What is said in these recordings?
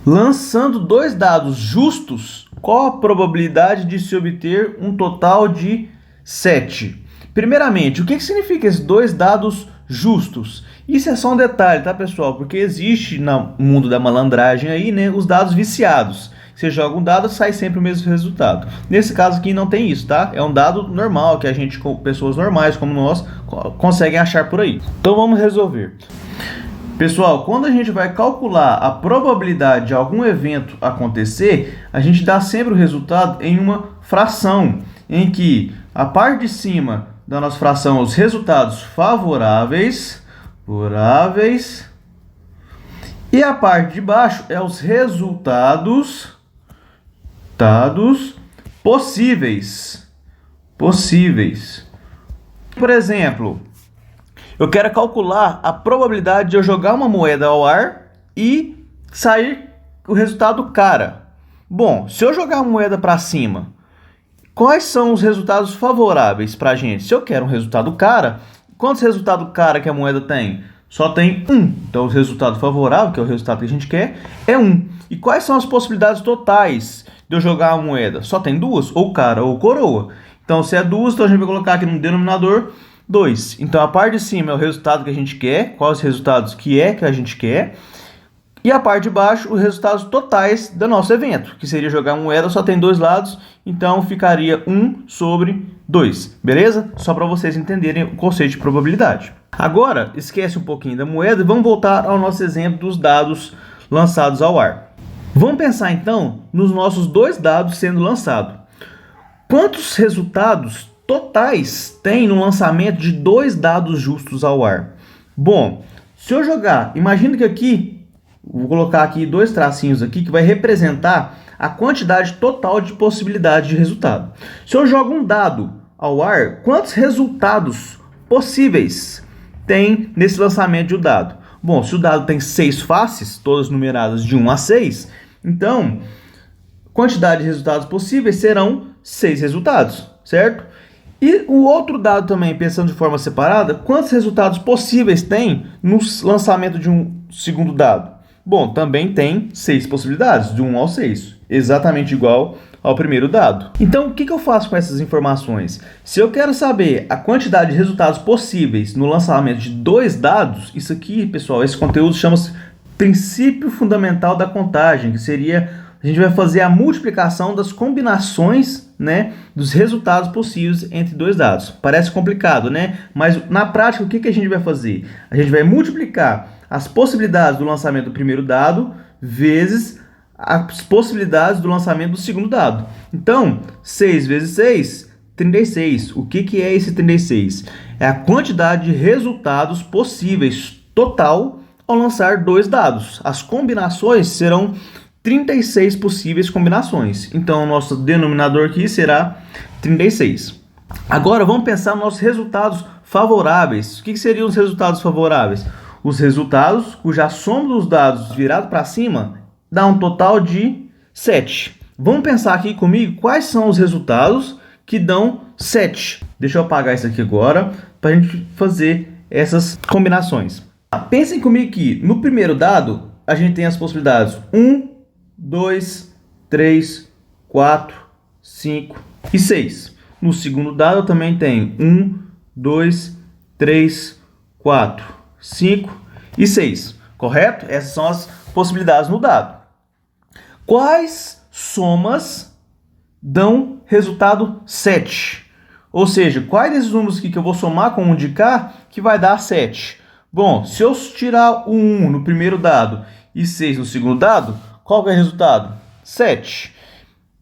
Lançando dois dados justos, qual a probabilidade de se obter um total de 7? Primeiramente, o que significa esses dois dados justos? Isso é só um detalhe, tá, pessoal? Porque existe no mundo da malandragem aí, né, os dados viciados. Você joga um dado, sai sempre o mesmo resultado. Nesse caso aqui não tem isso, tá? É um dado normal que a gente, pessoas normais como nós, conseguem achar por aí. Então vamos resolver. Pessoal, quando a gente vai calcular a probabilidade de algum evento acontecer, a gente dá sempre o resultado em uma fração, em que a parte de cima da nossa fração, os resultados favoráveis, e a parte de baixo é os resultados possíveis. Por exemplo, eu quero calcular a probabilidade de eu jogar uma moeda ao ar e sair o resultado cara. Bom, se eu jogar a moeda para cima, quais são os resultados favoráveis para a gente? Se eu quero um resultado cara, quantos resultados cara que a moeda tem? Só tem 1. Então, o resultado favorável, que é o resultado que a gente quer, é 1. E quais são as possibilidades totais de eu jogar a moeda? Só tem 2, ou cara ou coroa. Então, se é 2, então a gente vai colocar aqui no denominador 2. Então, a parte de cima é o resultado que a gente quer, quais os resultados que a gente quer. E a parte de baixo, os resultados totais do nosso evento, que seria jogar moeda, só tem 2 lados, então ficaria 1 sobre 2, beleza? Só para vocês entenderem o conceito de probabilidade. Agora, esquece um pouquinho da moeda e vamos voltar ao nosso exemplo dos dados lançados ao ar. Vamos pensar então nos nossos 2 dados sendo lançados. Quantos resultados totais tem no lançamento de 2 dados justos ao ar? Bom, se eu jogar, imagina que aqui, vou colocar aqui 2 tracinhos aqui que vai representar a quantidade total de possibilidade de resultado. Se eu jogo um dado ao ar, quantos resultados possíveis tem nesse lançamento de um dado? Bom, se o dado tem 6 faces, todas numeradas de 1 a 6, então a quantidade de resultados possíveis serão 6 resultados, certo? E o outro dado também, pensando de forma separada, quantos resultados possíveis tem no lançamento de um segundo dado? Bom, também tem 6 possibilidades, de 1 ao 6, exatamente igual ao primeiro dado. Então, o que eu faço com essas informações? Se eu quero saber a quantidade de resultados possíveis no lançamento de 2 dados, isso aqui, pessoal, esse conteúdo chama-se princípio fundamental da contagem, que seria, a gente vai fazer a multiplicação das combinações, né, dos resultados possíveis entre 2 dados. Parece complicado, né? Mas na prática, o que a gente vai fazer? A gente vai multiplicar as possibilidades do lançamento do primeiro dado vezes as possibilidades do lançamento do segundo dado. Então, 6 vezes 6, 36. O que é esse 36? É a quantidade de resultados possíveis total ao lançar 2 dados. As combinações serão 36 possíveis combinações. Então, o nosso denominador aqui será 36. Agora, vamos pensar nos nossos resultados favoráveis. O que seriam os resultados favoráveis? Os resultados cuja soma dos dados virado para cima dá um total de 7. Vamos pensar aqui comigo quais são os resultados que dão 7. Deixa eu apagar isso aqui agora para a gente fazer essas combinações. Pensem comigo que no primeiro dado a gente tem as possibilidades 1, 2, 3, 4, 5 e 6. No segundo dado eu também tenho 1, 2, 3, 4, 5 e 6, correto? Essas são as possibilidades no dado. Quais somas dão resultado 7? Ou seja, quais desses números aqui que eu vou somar com um de cá que vai dar 7? Bom, se eu tirar o 1 no primeiro dado e 6 no segundo dado, qual que é o resultado? 7.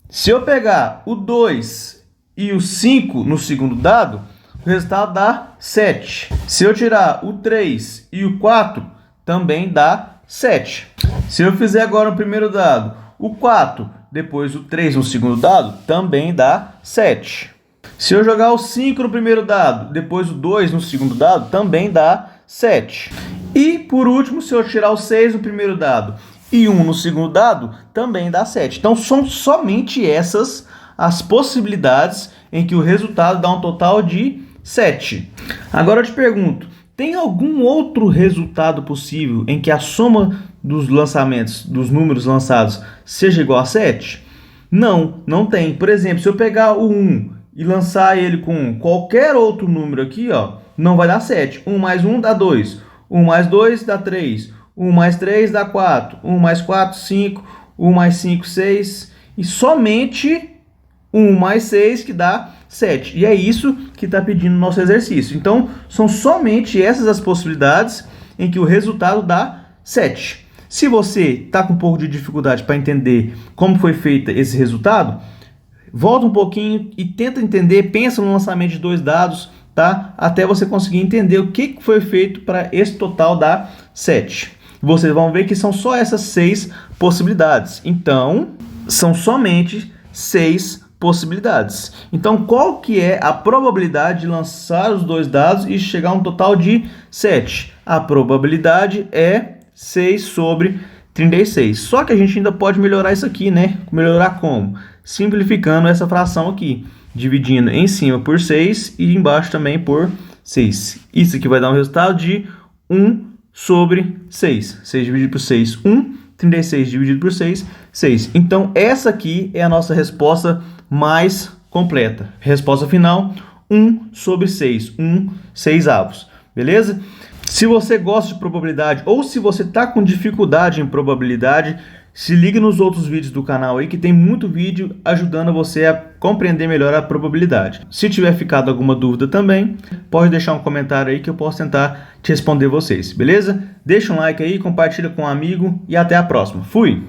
Se eu pegar o 2 e o 5 no segundo dado, o resultado dá 7. Se eu tirar o 3 e o 4, também dá 7. Se eu fizer agora no primeiro dado o 4, depois o 3 no segundo dado, também dá 7. Se eu jogar o 5 no primeiro dado, depois o 2 no segundo dado, também dá 7. E, por último, se eu tirar o 6 no primeiro dado e 1 no segundo dado, também dá 7. Então, são somente essas as possibilidades em que o resultado dá um total de 7. Agora eu te pergunto, Tem algum outro resultado possível em que a soma dos lançamentos, dos números lançados, seja igual a 7? Não, não tem. Por exemplo, se eu pegar o 1 e lançar ele com qualquer outro número aqui, ó, não vai dar 7. 1 mais 1 dá 2. 1 mais 2 dá 3. 1 mais 3 dá 4. 1 mais 4, 5. 1 mais 5, 6. E somente 1 mais 6 que dá 7. E é isso que está pedindo no nosso exercício. Então, são somente essas as possibilidades em que o resultado dá 7. Se você está com um pouco de dificuldade para entender como foi feito esse resultado, volta um pouquinho e tenta entender, pensa no lançamento de 2 dados, tá? Até você conseguir entender o que foi feito para esse total dar 7. Vocês vão ver que são só essas 6 possibilidades. Então, são somente 6 possibilidades. Então, qual que é a probabilidade de lançar os 2 dados e chegar a um total de 7? A probabilidade é 6 sobre 36. Só que a gente ainda pode melhorar isso aqui, né? Melhorar como? Simplificando essa fração aqui, dividindo em cima por 6 e embaixo também por 6. Isso aqui vai dar um resultado de 1 sobre 6. 6 dividido por 6, 1. 36 dividido por 6, 6. Então, essa aqui é a nossa resposta mais completa. Resposta final, 1 sobre 6. 1 6/8. Beleza? Se você gosta de probabilidade ou se você está com dificuldade em probabilidade, se liga nos outros vídeos do canal aí que tem muito vídeo ajudando você a compreender melhor a probabilidade. Se tiver ficado alguma dúvida também, pode deixar um comentário aí que eu posso tentar te responder vocês, beleza? Deixa um like aí, compartilha com um amigo e até a próxima. Fui!